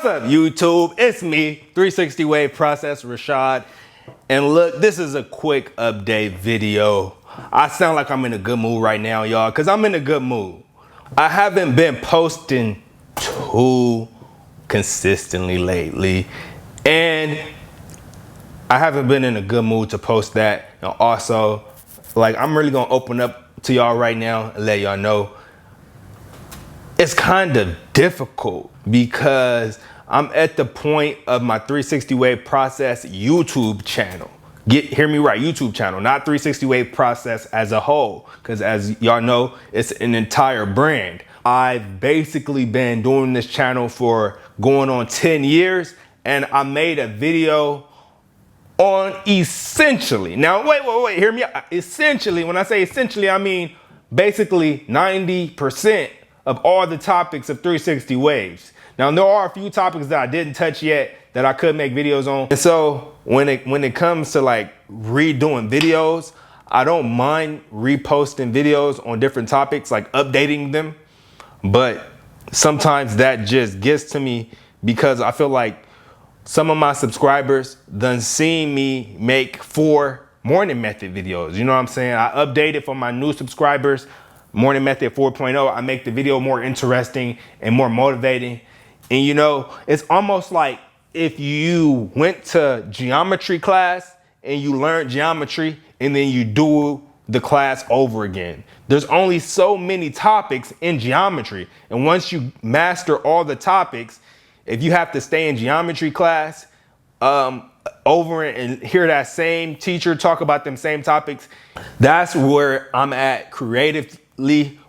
What's up, YouTube? It's me, 360WaveProcess Rashad. And look, this is a quick update video. I sound like I'm in a good mood right now, y'all, because I'm in a good mood. I haven't been posting too consistently lately, and I haven't been in a good mood to post that. And also, like, I'm really gonna open up to y'all right now and let y'all know it's kind of difficult because I'm at the point of my 360WaveProcess YouTube channel. Hear me right, YouTube channel, not 360WaveProcess as a whole, because as y'all know, it's an entire brand. I've basically been doing this channel for going on 10 years, and I made a video on essentially, now wait, hear me out. Essentially, when I say essentially, I mean basically 90% of all the topics of 360 Waves. Now, there are a few topics that I didn't touch yet that I could make videos on. And so when it comes to like redoing videos, I don't mind reposting videos on different topics, like updating them. But sometimes that just gets to me because I feel like some of my subscribers done seen me make 4 morning method videos. You know what I'm saying? I updated for my new subscribers. Morning Method 4.0, I make the video more interesting and more motivating. And you know, it's almost like if you went to geometry class and you learned geometry and then you do the class over again. There's only so many topics in geometry. And once you master all the topics, if you have to stay in geometry class over and hear that same teacher talk about them same topics, that's where I'm at creatively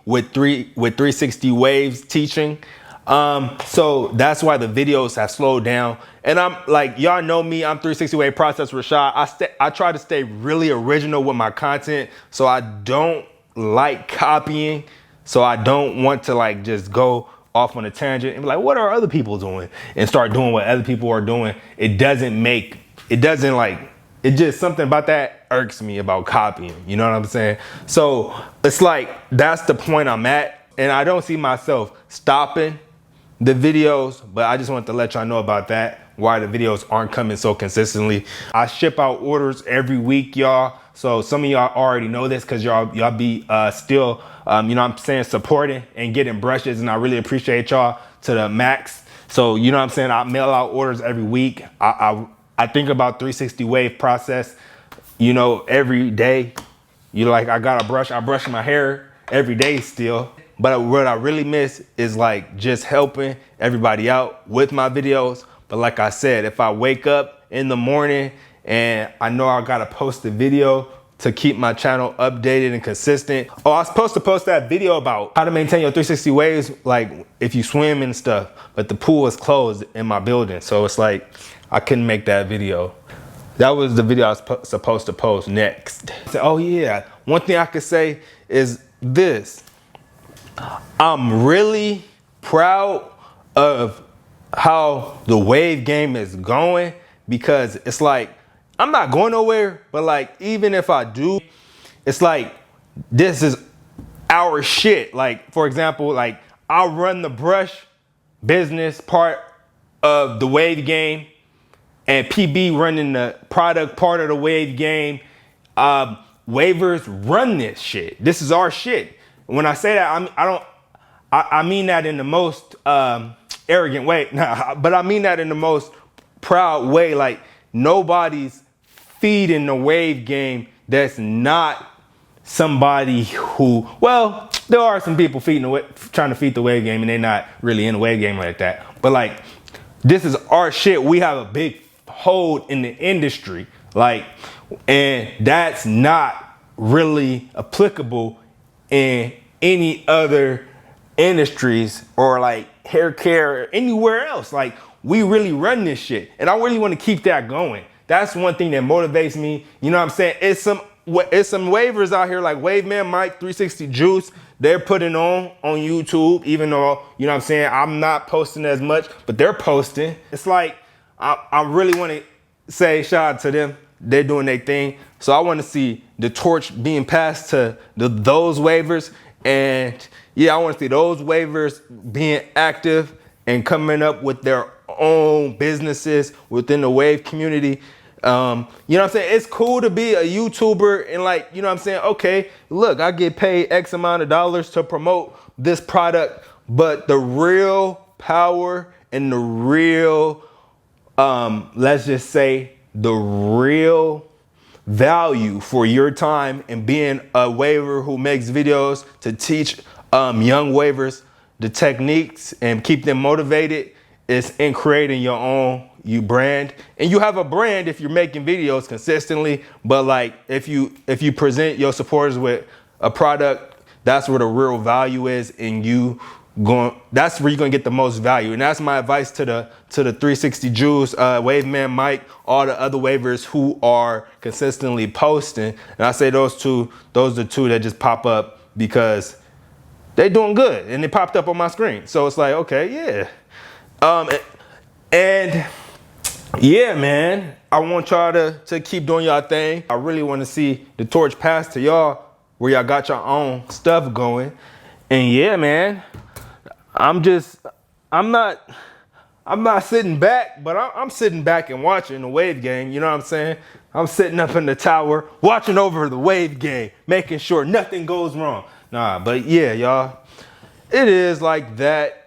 with 360 Waves teaching. So that's why the videos have slowed down. And I'm like, y'all know me, I'm 360WaveProcess Rashad. I try to stay really original with my content, so I don't like copying. So I don't want to like just go off on a tangent and be like, what are other people doing? And start doing what other people are doing. It just something about that irks me about copying. You know what I'm saying? So it's like, that's the point I'm at. And I don't see myself stopping the videos, but I just want to let y'all know about that, why the videos aren't coming so consistently. I ship out orders every week, y'all. So some of y'all already know this because y'all be still, you know what I'm saying, supporting and getting brushes. And I really appreciate y'all to the max. So, you know what I'm saying? I mail out orders every week. I think about 360 WaveProcess, you know, every day. You know, like I got a brush, I brush my hair every day still. But what I really miss is like just helping everybody out with my videos. But like I said, if I wake up in the morning and I know I gotta post a video to keep my channel updated and consistent. Oh, I was supposed to post that video about how to maintain your 360 waves, like if you swim and stuff, but the pool is closed in my building. So it's like, I couldn't make that video. That was the video I was supposed to post next. So, oh yeah, one thing I could say is this. I'm really proud of how the wave game is going because it's like, I'm not going nowhere, but like, even if I do, it's like, this is our shit. Like, for example, like I'll run the brush business part of the wave game and PB running the product part of the wave game. Waivers run this shit. This is our shit. When I say that, I mean that in the most arrogant way, but I mean that in the most proud way. Like nobody's feeding the wave game that's not somebody who, well, there are some people trying to feed the wave game and they're not really in the wave game like that. But like, this is our shit. We have a big hold in the industry, like, and that's not really applicable in any other industries or like hair care or anywhere else. Like, we really run this shit, and I really want to keep that going. That's one thing that motivates me. You know what I'm saying? It's some waivers out here like Waveman Mike, 360 Juice. They're putting on YouTube, even though, you know what I'm saying, I'm not posting as much, but they're posting. It's like, I really want to say shout out to them. They're doing their thing. So I want to see the torch being passed to those waivers. And yeah, I want to see those waivers being active and coming up with their own businesses within the wave community. You know what I'm saying? It's cool to be a YouTuber and like, you know what I'm saying? Okay, look, I get paid X amount of dollars to promote this product, but the real power and the real, let's just say the real value for your time and being a waver who makes videos to teach young wavers the techniques and keep them motivated is in creating your own brand. And you have a brand if you're making videos consistently, but like if you present your supporters with a product, that's where the real value is, and that's where you're gonna get the most value. And that's my advice to the 360 Juice, Wave Man Mike, all the other wavers who are consistently posting. And I say those are the two that just pop up because they doing good and they popped up on my screen. So it's like, okay, yeah. And yeah, man, I want y'all to keep doing y'all thing. I really want to see the torch pass to y'all where y'all got your own stuff going. And yeah, man, I'm not sitting back, but I'm sitting back and watching the wave game. You know what I'm saying? I'm sitting up in the tower, watching over the wave game, making sure nothing goes wrong. Nah, but yeah, y'all, it is like that.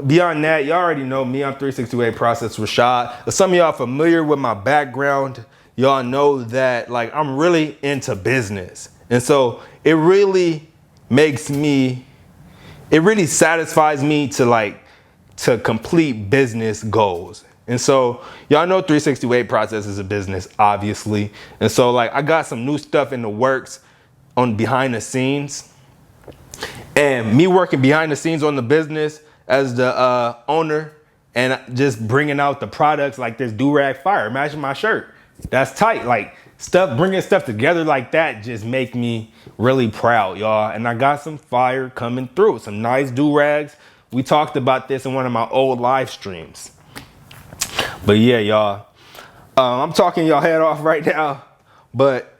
Beyond that, y'all already know me. I'm 360WaveProcess Rashad. If some of y'all familiar with my background, y'all know that like I'm really into business. And so it really satisfies me to complete business goals. And so y'all know 360WaveProcess is a business, obviously. And so like I got some new stuff in the works on behind the scenes. And me working behind the scenes on the business as the owner and just bringing out the products like this do-rag fire. Imagine my shirt. That's tight. Like bringing stuff together like that just make me really proud, y'all. And I got some fire coming through, some nice do-rags. We talked about this in one of my old live streams. But yeah, y'all, I'm talking y'all head off right now, but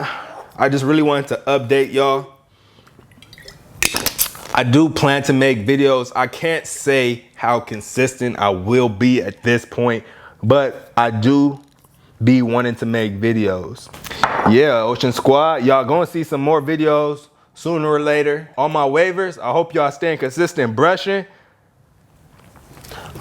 I just really wanted to update y'all. I do plan to make videos. I can't say how consistent I will be at this point, but I do be wanting to make videos. Yeah, Ocean Squad, y'all gonna see some more videos sooner or later. All my wavers, I hope y'all staying consistent brushing.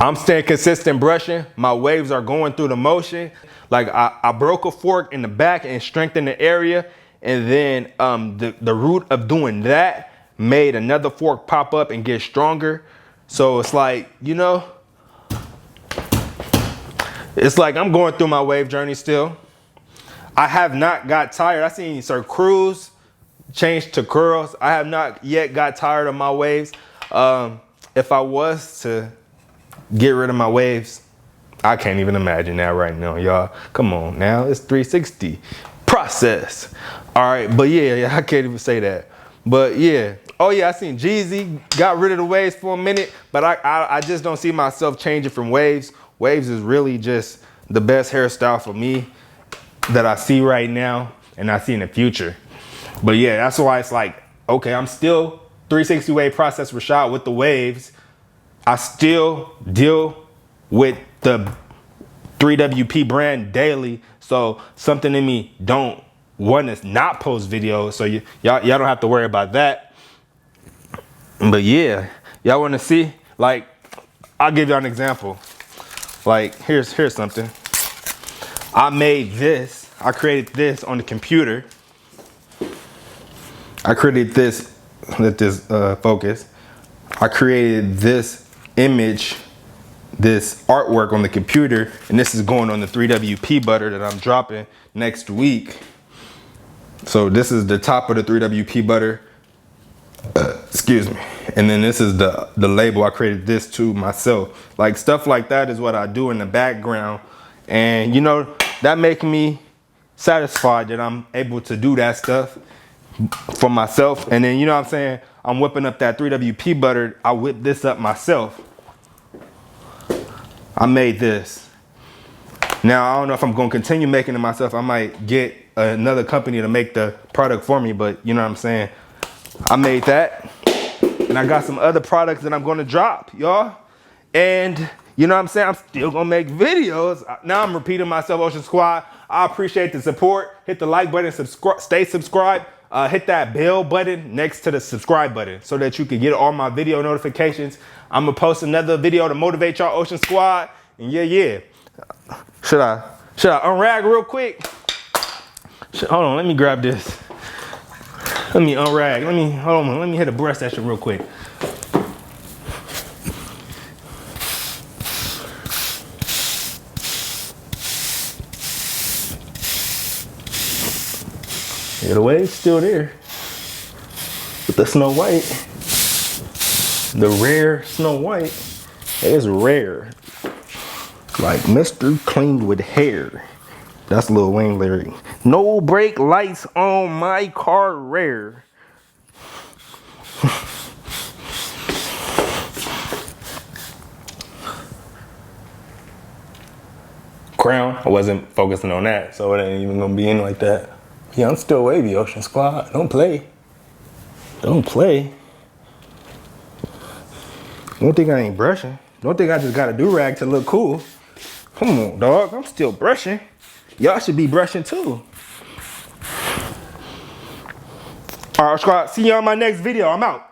I'm staying consistent brushing. My waves are going through the motion. Like I broke a fork in the back and strengthened the area. And then the root of doing that made another fork pop up and get stronger. So it's like, you know, it's like I'm going through my wave journey still. I have not got tired. I seen Sir Cruz change to curls. I have not yet got tired of my waves. If I was to get rid of my waves, I can't even imagine that right now, y'all. Come on now, it's 360 process. All right, but yeah, I can't even say that. But yeah, oh yeah, I seen Jeezy got rid of the waves for a minute, but I just don't see myself changing from waves. Waves is really just the best hairstyle for me that I see right now and I see in the future. But yeah, that's why it's like, okay, I'm still 360WaveProcess Rashad with the waves. I still deal with the 3WP brand daily. So something in me don't want to not post videos. So y'all don't have to worry about that. But yeah, y'all want to see, like, I'll give y'all an example. Like, here's something. I made this. I created this on the computer. I created this. Let this focus. I created this image, this artwork on the computer, and this is going on the 3WP butter that I'm dropping next week. So this is the top of the 3WP butter. Excuse me. And then this is the label. I created this to myself. Like stuff like that is what I do in the background. And you know, that makes me satisfied that I'm able to do that stuff for myself. And then, you know what I'm saying, I'm whipping up that 3WP butter. I whipped this up myself. I made this. Now, I don't know if I'm going to continue making it myself. I might get another company to make the product for me, but you know what I'm saying? I made that. And I got some other products that I'm going to drop, y'all. And You know what I'm saying? I'm still gonna make videos. Now I'm repeating myself, Ocean Squad. I appreciate the support. Hit the like button, stay subscribed. Hit that bell button next to the subscribe button so that you can get all my video notifications. I'm gonna post another video to motivate y'all, Ocean Squad. And yeah. Should I unrag real quick? Hold on, let me grab this. Let me unrag. Hold on, let me hit a breast session real quick. Yeah, the wave's still there. With the Snow White. The rare Snow White. It is rare. Like Mr. Clean with hair. That's Lil Wayne lyric. No brake lights on my car, rare. Crown, I wasn't focusing on that, so it ain't even gonna be in like that. Yeah, I'm still wavy, Ocean Squad. Don't play. Don't play. Don't think I ain't brushing. Don't think I just got a do-rag to look cool. Come on, dog. I'm still brushing. Y'all should be brushing too. All right, Squad. See you on my next video. I'm out.